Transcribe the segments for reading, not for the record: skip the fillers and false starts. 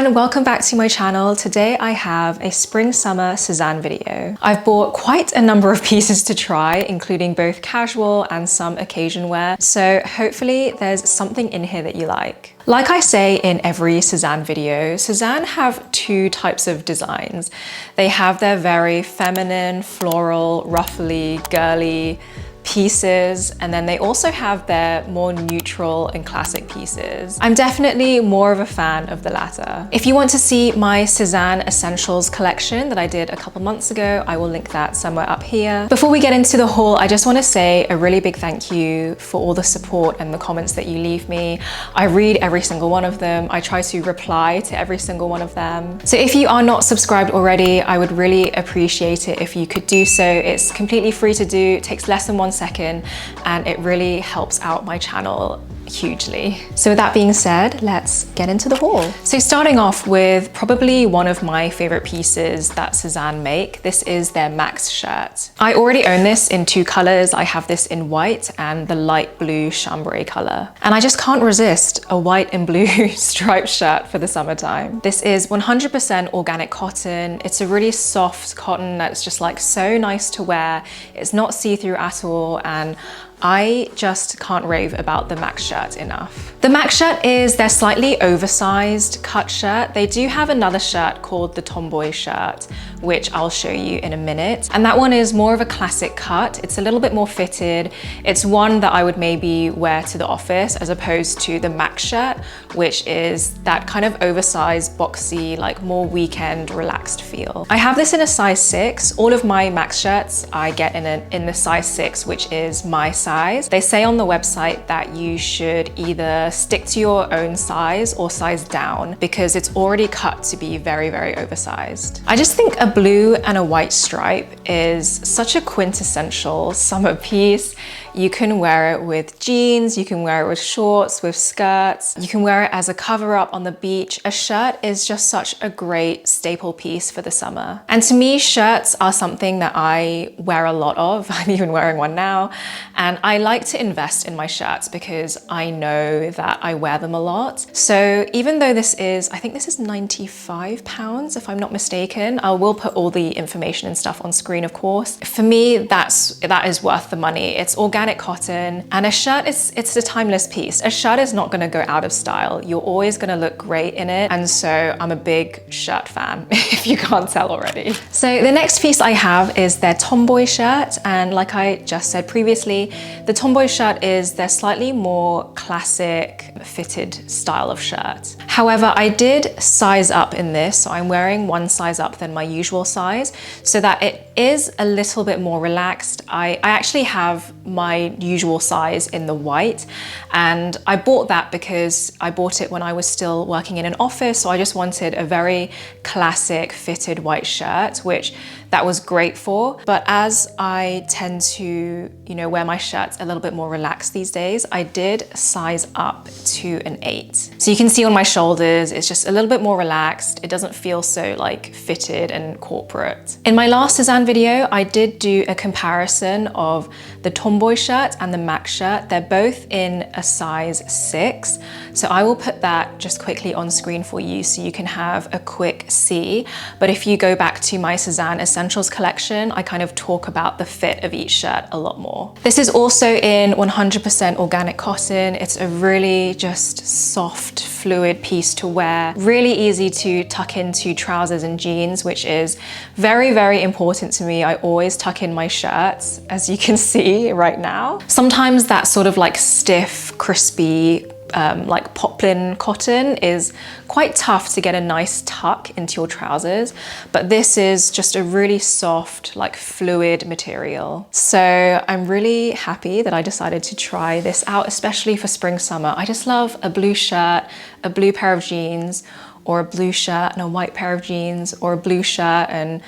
and welcome back to my channel. Today I have a spring summer Sezane video. I've bought quite a number of pieces to try, including both casual and some occasion wear, so hopefully there's something in here that you like. Like I say in every Sezane video, Sezane have two types of designs. They have their very feminine, floral, ruffly, girly pieces, and then they also have their more neutral and classic pieces. I'm definitely more of a fan of the latter. If you want to see my Sezane Essentials collection that I did a couple months ago, I will link that somewhere up here. Before we get into the haul, I just want to say a really big thank you for all the support and the comments that you leave me. I read every single one of them. I try to reply to every single one of them. So if you are not subscribed already, I would really appreciate it if you could do so. It's completely free to do, it takes less than 1 second, and it really helps out my channel hugely. So with that being said, let's get into the haul. So starting off with probably one of my favorite pieces that Sezane make. This is their Max shirt. I already own this in two colors. I have this in white and the light blue chambray color. And I just can't resist a white and blue striped shirt for the summertime. This is 100% organic cotton. It's a really soft cotton that's just like so nice to wear. It's not see-through at all, and I just can't rave about the Max shirt enough. The Max shirt is their slightly oversized cut shirt. They do have another shirt called the Tomboy shirt, which I'll show you in a minute. And that one is more of a classic cut. It's a little bit more fitted. It's one that I would maybe wear to the office as opposed to the Max shirt, which is that kind of oversized, boxy, like more weekend relaxed feel. I have this in a size 6. All of my Max shirts I get in the size 6, which is my size. They say on the website that you should either stick to your own size or size down because it's already cut to be very, very oversized. I just think a blue and a white stripe is such a quintessential summer piece. You can wear it with jeans, you can wear it with shorts, with skirts, you can wear it as a cover up on the beach. A shirt is just such a great staple piece for the summer. And to me, shirts are something that I wear a lot of. I'm even wearing one now. And I like to invest in my shirts because I know that I wear them a lot. So even though this is, I think this is £95 if I'm not mistaken. I will put all the information and stuff on screen, of course. For me, that is worth the money. It's organic cotton, and a shirt it's a timeless piece. A shirt is not going to go out of style. You're always going to look great in it, and so I'm a big shirt fan if you can't tell already. So the next piece I have is their Tomboy shirt, and like I just said previously, the Tomboy shirt is their slightly more classic fitted style of shirt. However, I did size up in this, so I'm wearing one size up than my usual size so that it is a little bit more relaxed. I actually have my usual size in the white, and I bought that because I bought it when I was still working in an office, so I just wanted a very classic fitted white shirt, which that was great for. But as I tend to, wear my shirts a little bit more relaxed these days, I did size up to an 8. So you can see on my shoulders, it's just a little bit more relaxed. It doesn't feel so like fitted and corporate. In my last Sezane video, I did do a comparison of the Tomboy shirt and the Max shirt. They're both in a size 6. So I will put that just quickly on screen for you so you can have a quick see. But if you go back to my Sezane Essentials collection, I kind of talk about the fit of each shirt a lot more. This is also in 100% organic cotton. It's a really just soft, fluid piece to wear. Really easy to tuck into trousers and jeans, which is very, very important to me. I always tuck in my shirts, as you can see right now. Sometimes that sort of like stiff, crispy, like poplin cotton is quite tough to get a nice tuck into your trousers, but this is just a really soft, like fluid material. So I'm really happy that I decided to try this out, especially for spring, summer. I just love a blue shirt, a blue pair of jeans, or a blue shirt and a white pair of jeans, or a blue shirt and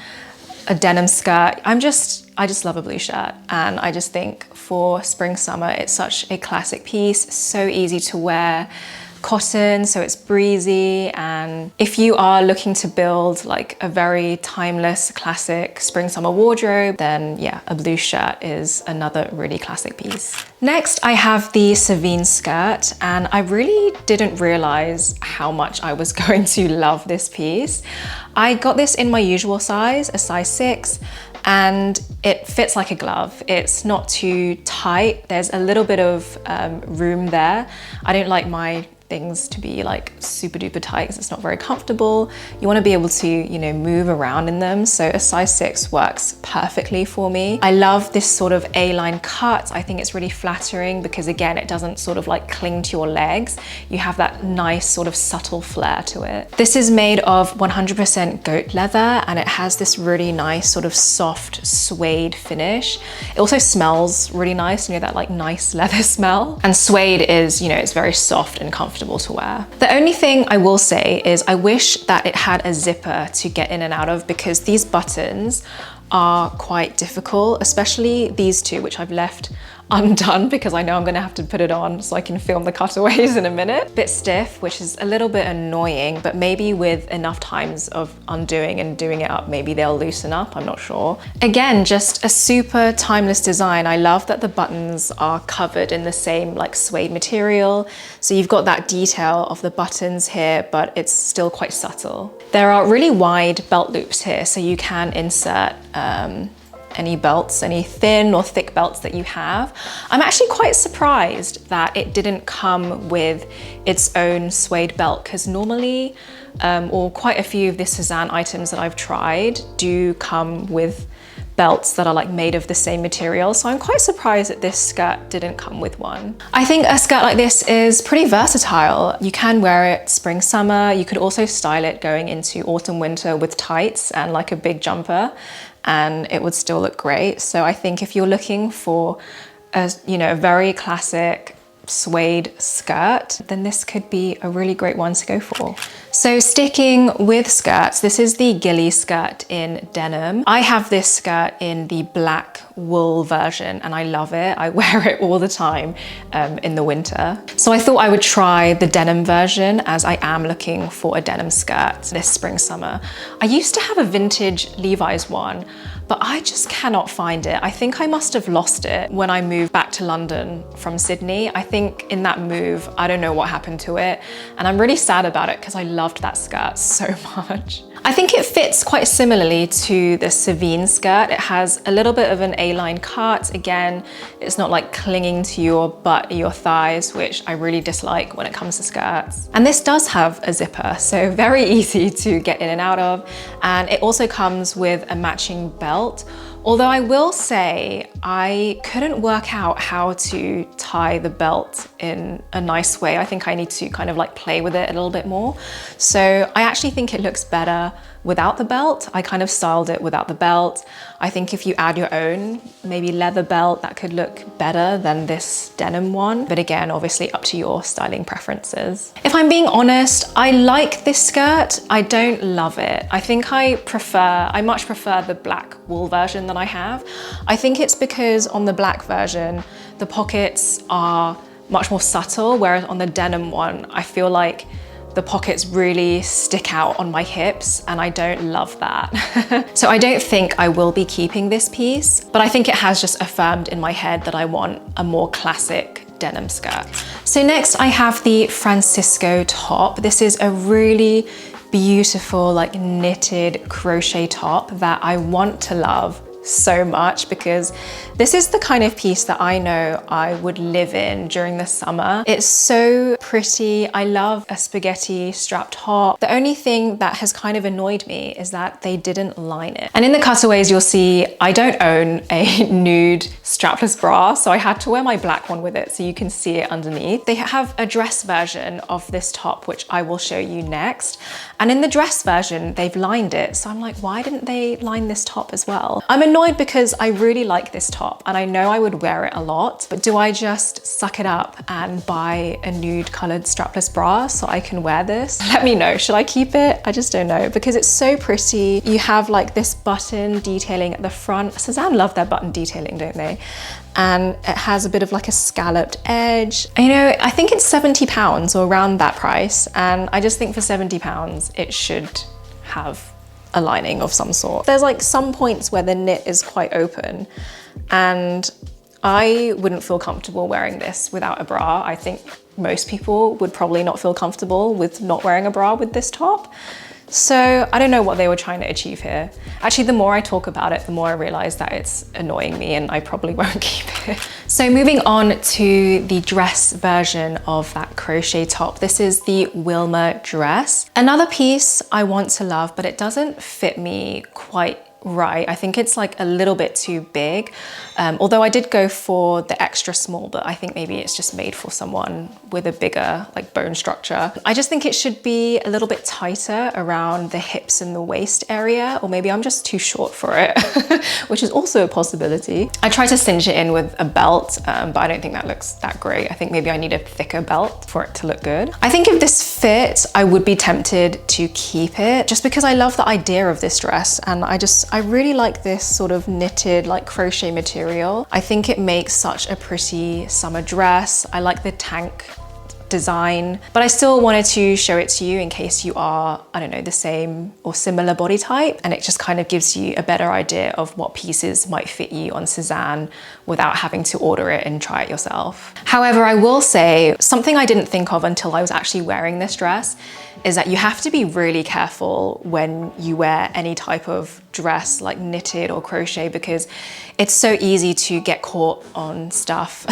a denim skirt. I just love a blue shirt, and I just think for spring, summer, it's such a classic piece, so easy to wear. cotton, so it's breezy. And if you are looking to build like a very timeless, classic spring summer wardrobe, then yeah, a blue shirt is another really classic piece. Next, I have the SAVINE skirt, and I really didn't realize how much I was going to love this piece. I got this in my usual size, a size 6, and it fits like a glove. It's not too tight. There's a little bit of room there. I don't like my things to be like super duper tight because it's not very comfortable. You want to be able to, you know, move around in them. So a size 6 works perfectly for me. I love this sort of A-line cut. I think it's really flattering because again, it doesn't sort of like cling to your legs. You have that nice sort of subtle flare to it. This is made of 100% goat leather, and it has this really nice sort of soft suede finish. It also smells really nice, you know, that like nice leather smell. And suede is, you know, it's very soft and comfortable to wear. The only thing I will say is I wish that it had a zipper to get in and out of, because these buttons are quite difficult, especially these two, which I've left undone because I know I'm gonna have to put it on so I can film the cutaways in a minute. Bit stiff, which is a little bit annoying, but maybe with enough times of undoing and doing it up, maybe they'll loosen up, I'm not sure. Again, just a super timeless design. I love that the buttons are covered in the same like suede material. So you've got that detail of the buttons here, but it's still quite subtle. There are really wide belt loops here, so you can insert any belts, any thin or thick belts that you have. I'm actually quite surprised that it didn't come with its own suede belt, because normally, or quite a few of the Sezane items that I've tried do come with belts that are like made of the same material. So I'm quite surprised that this skirt didn't come with one. I think a skirt like this is pretty versatile. You can wear it spring, summer. You could also style it going into autumn, winter with tights and like a big jumper, and it would still look great. So I think if you're looking for a, you know, a very classic suede skirt, then this could be a really great one to go for. So sticking with skirts, this is the GILLIE skirt in denim. I have this skirt in the black wool version and I love it. I wear it all the time in the winter. So I thought I would try the denim version, as I am looking for a denim skirt this spring, summer. I used to have a vintage Levi's one, but I just cannot find it. I think I must have lost it when I moved back to London from Sydney. I think in that move, I don't know what happened to it. And I'm really sad about it because I loved that skirt so much. I think it fits quite similarly to the SAVINE skirt. It has a little bit of an A-line cut. Again, it's not like clinging to your butt, your thighs, which I really dislike when it comes to skirts. And this does have a zipper, so very easy to get in and out of. And it also comes with a matching belt. Although I will say I couldn't work out how to tie the belt in a nice way. I think I need to kind of like play with it a little bit more. So I actually think it looks better without the belt. I kind of styled it without the belt. I think if you add your own, maybe leather belt, that could look better than this denim one. But again, obviously up to your styling preferences. If I'm being honest, I like this skirt. I don't love it. I think I much prefer the black wool version that I have. I think it's because on the black version, the pockets are much more subtle, whereas on the denim one, I feel like the pockets really stick out on my hips and I don't love that. So I don't think I will be keeping this piece, but I think it has just affirmed in my head that I want a more classic denim skirt. So next I have the Francisco top. This is a really beautiful like knitted crochet top that I want to love so much, because this is the kind of piece that I know I would live in during the summer. It's so pretty. I love a spaghetti strap top. The only thing that has kind of annoyed me is that they didn't line it. And in the cutaways, you'll see I don't own a nude strapless bra, so I had to wear my black one with it so you can see it underneath. They have a dress version of this top, which I will show you next. And in the dress version, they've lined it. So I'm like, why didn't they line this top as well? I'm annoyed annoyed because I really like this top and I know I would wear it a lot, but do I just suck it up and buy a nude colored strapless bra so I can wear this? Let me know, should I keep it? I just don't know, because it's so pretty. You have like this button detailing at the front. Sezane love their button detailing, don't they? And it has a bit of like a scalloped edge. And, you know, I think it's £70 or around that price. And I just think for £70, it should have a lining of some sort. There's like some points where the knit is quite open and I wouldn't feel comfortable wearing this without a bra. I think most people would probably not feel comfortable with not wearing a bra with this top. So I don't know what they were trying to achieve here. Actually, the more I talk about it, the more I realize that it's annoying me and I probably won't keep it. So moving on to the dress version of that crochet top. This is the Wilma dress. Another piece I want to love, but it doesn't fit me quite right. I think it's like a little bit too big. Although I did go for the extra small, but I think maybe it's just made for someone with a bigger like bone structure. I just think it should be a little bit tighter around the hips and the waist area, or maybe I'm just too short for it, which is also a possibility. I tried to cinch it in with a belt, but I don't think that looks that great. I think maybe I need a thicker belt for it to look good. I think if this fit, I would be tempted to keep it just because I love the idea of this dress. And I really like this sort of knitted like crochet material. I think it makes such a pretty summer dress. I like the tank design, but I still wanted to show it to you in case you are, I don't know, the same or similar body type, and it just kind of gives you a better idea of what pieces might fit you on Sezane without having to order it and try it yourself. However, I will say something I didn't think of until I was actually wearing this dress is that you have to be really careful when you wear any type of dress like knitted or crochet, because it's so easy to get caught on stuff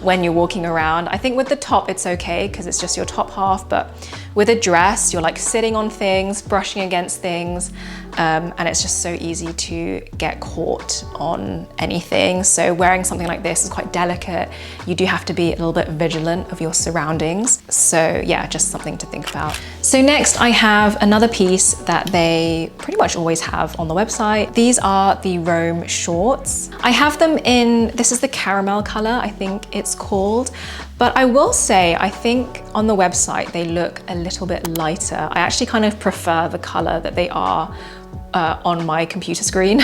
when you're walking around. I think with the top it's okay because it's just your top half, but with a dress you're like sitting on things, brushing against things, and it's just so easy to get caught on anything. So wearing something like this is quite delicate. You do have to be a little bit vigilant of your surroundings. So yeah, just something to think about. So next I have another piece that they pretty much always have on the website. These are the Rome shorts. I have them in, this is the caramel color, I think it's called. But I will say, I think on the website, they look a little bit lighter. I actually kind of prefer the color that they are on my computer screen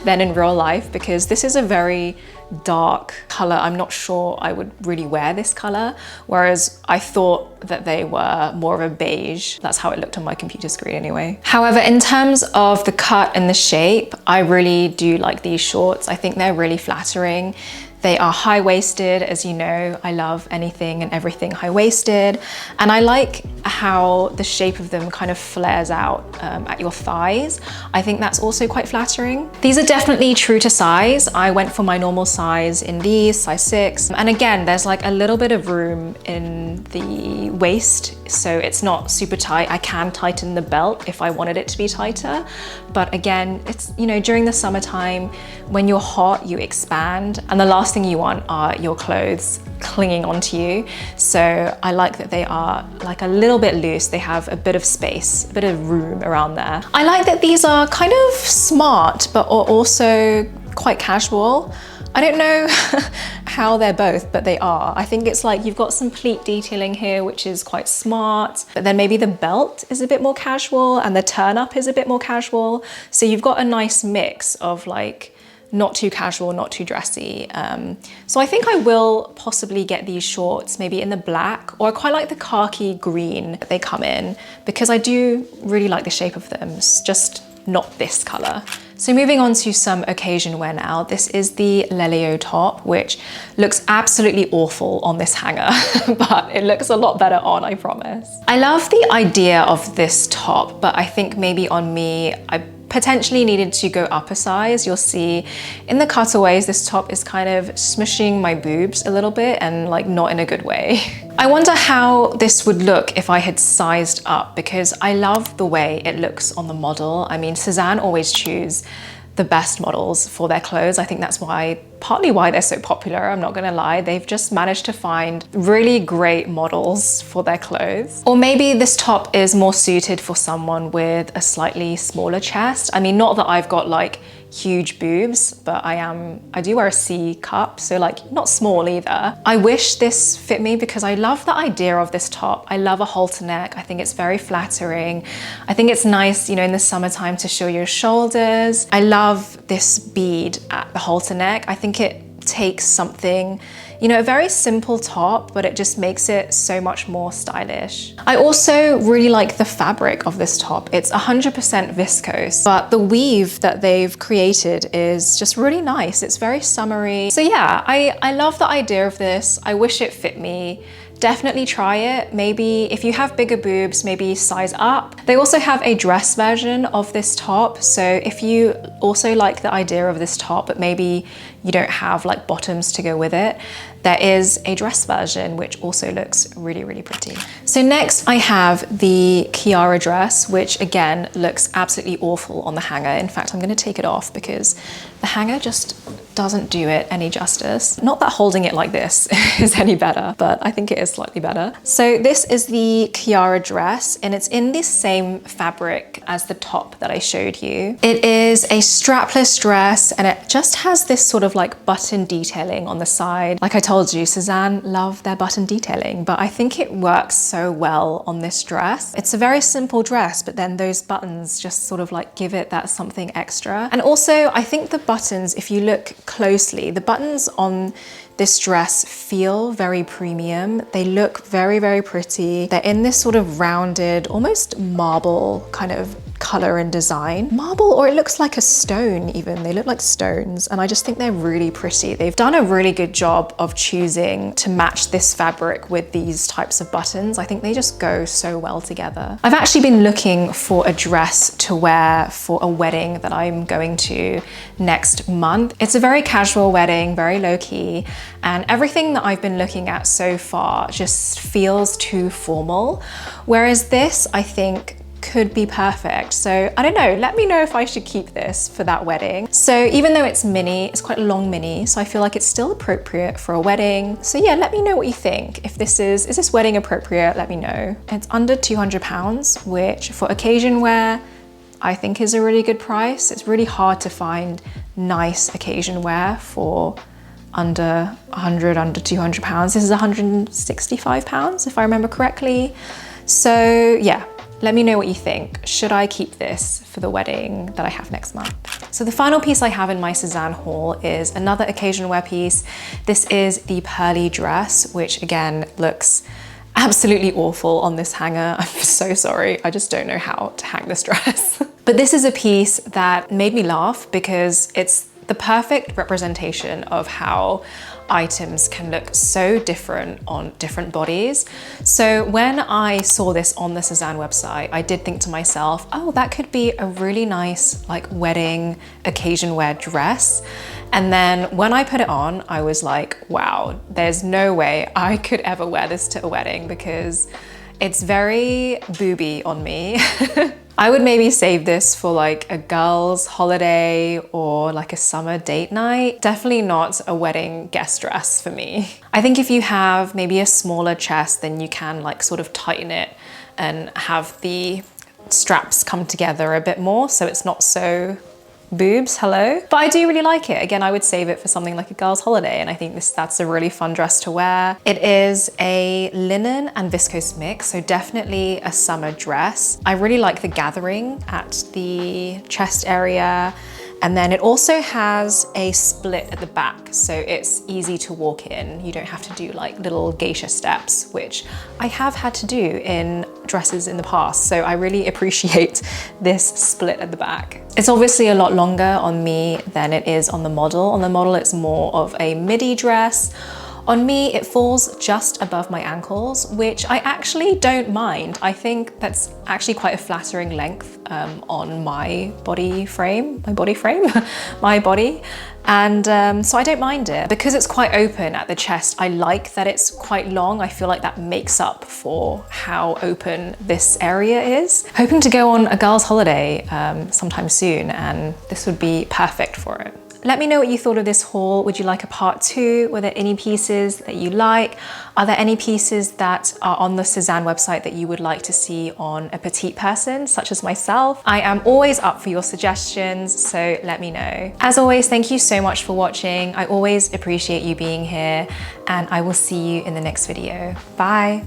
than in real life, because this is a very dark color. I'm not sure I would really wear this color, whereas I thought that they were more of a beige. That's how it looked on my computer screen anyway. However, in terms of the cut and the shape, I really do like these shorts. I think they're really flattering. They are high-waisted, as you know. I love anything and everything high-waisted. And I like how the shape of them kind of flares out at your thighs. I think that's also quite flattering. These are definitely true to size. I went for my normal size in these, size 6. And again, there's like a little bit of room in the waist, so it's not super tight. I can tighten the belt if I wanted it to be tighter. But again, it's, you know, during the summertime, when you're hot, you expand. And the last thing you want are your clothes clinging onto you. So I like that they are like a little bit loose. They have a bit of space, a bit of room around there. I like that these are kind of smart, but are also quite casual. I don't know how they're both, but they are. I think it's like you've got some pleat detailing here, which is quite smart, but then maybe the belt is a bit more casual and the turn up is a bit more casual. So you've got a nice mix of like not too casual, not too dressy. So I think I will possibly get these shorts maybe in the black, or I quite like the khaki green that they come in, because I do really like the shape of them. It's just not this color. So moving on to some occasion wear now. This is the LELIO top, which looks absolutely awful on this hanger, but it looks a lot better on, I promise. I love the idea of this top, but I think maybe on me, I potentially needed to go up a size. You'll see in the cutaways, this top is kind of smushing my boobs a little bit, and like not in a good way. I wonder how this would look if I had sized up, because I love the way it looks on the model. I mean, Sezane always choose the best models for their clothes. I think that's partly why they're so popular, I'm not gonna lie. They've just managed to find really great models for their clothes. Or maybe this top is more suited for someone with a slightly smaller chest. I mean, not that I've got like huge boobs, but I do wear a C cup, so like not small either. I wish this fit me because I love the idea of this top. I love a halter neck. I think it's very flattering. I think it's nice, you know, in the summertime to show your shoulders. I love this bead at the halter neck. I think it takes something, you know, a very simple top, but it just makes it so much more stylish. I also really like the fabric of this top. It's 100% viscose, but the weave that they've created is just really nice. It's very summery. So yeah, I love the idea of this. I wish it fit me. Definitely try it. Maybe if you have bigger boobs, maybe size up. They also have a dress version of this top. So if you also like the idea of this top, but maybe you don't have like bottoms to go with it, there is a dress version, which also looks really, really pretty. So next I have the CHIARA dress, which again looks absolutely awful on the hanger. In fact, I'm gonna take it off because the hanger just doesn't do it any justice. Not that holding it like this is any better, but I think it is slightly better. So this is the CHIARA dress, and it's in this same fabric as the top that I showed you. It is a strapless dress, and it just has this sort of like button detailing on the side. Like I told you, Sezane love their button detailing, but I think it works so well on this dress. It's a very simple dress, but then those buttons just sort of like give it that something extra. And also I think the buttons, if you look closely, the buttons on this dress feel very premium. They look very, very pretty. They're in this sort of rounded, almost marble kind of color and design. Marble, or it looks like a stone even. They look like stones, and I just think they're really pretty. They've done a really good job of choosing to match this fabric with these types of buttons. I think they just go so well together. I've actually been looking for a dress to wear for a wedding that I'm going to next month. It's a very casual wedding, very low-key, and everything that I've been looking at so far just feels too formal, whereas this, I think, could be perfect. So I don't know, let me know if I should keep this for that wedding. So even though it's mini, it's quite a long mini, so I feel like it's still appropriate for a wedding. So yeah, let me know what you think. If this is this wedding appropriate? Let me know. It's under £200, which for occasion wear, I think is a really good price. It's really hard to find nice occasion wear for under 100, under £200. This is £165 if I remember correctly. So yeah, let me know what you think. Should I keep this for the wedding that I have next month? So the final piece I have in my Sezane haul is another occasion wear piece. This is the Pearly dress, which again looks absolutely awful on this hanger. I'm so sorry. I just don't know how to hang this dress. But this is a piece that made me laugh because it's the perfect representation of how items can look so different on different bodies. So when I saw this on the Sezane website, I did think to myself, oh, that could be a really nice like wedding occasion wear dress. And then when I put it on, I was like, wow, there's no way I could ever wear this to a wedding because it's very booby on me. I would maybe save this for like a girls' holiday or like a summer date night. Definitely not a wedding guest dress for me. I think if you have maybe a smaller chest, then you can like sort of tighten it and have the straps come together a bit more so it's not so boobs, hello. But I do really like it. Again, I would save it for something like a girl's holiday, and I think that's a really fun dress to wear. It is a linen and viscose mix, so definitely a summer dress. I really like the gathering at the chest area. And then it also has a split at the back, so it's easy to walk in. You don't have to do like little geisha steps, which I have had to do in dresses in the past. So I really appreciate this split at the back. It's obviously a lot longer on me than it is on the model. On the model, it's more of a midi dress. On me, it falls just above my ankles, which I actually don't mind. I think that's actually quite a flattering length on my body frame. And so I don't mind it. Because it's quite open at the chest, I like that it's quite long. I feel like that makes up for how open this area is. Hoping to go on a girl's holiday sometime soon, and this would be perfect for it. Let me know what you thought of this haul. Would you like a part 2? Were there any pieces that you like? Are there any pieces that are on the Sezane website that you would like to see on a petite person, such as myself? I am always up for your suggestions, so let me know. As always, thank you so much for watching. I always appreciate you being here, and I will see you in the next video. Bye.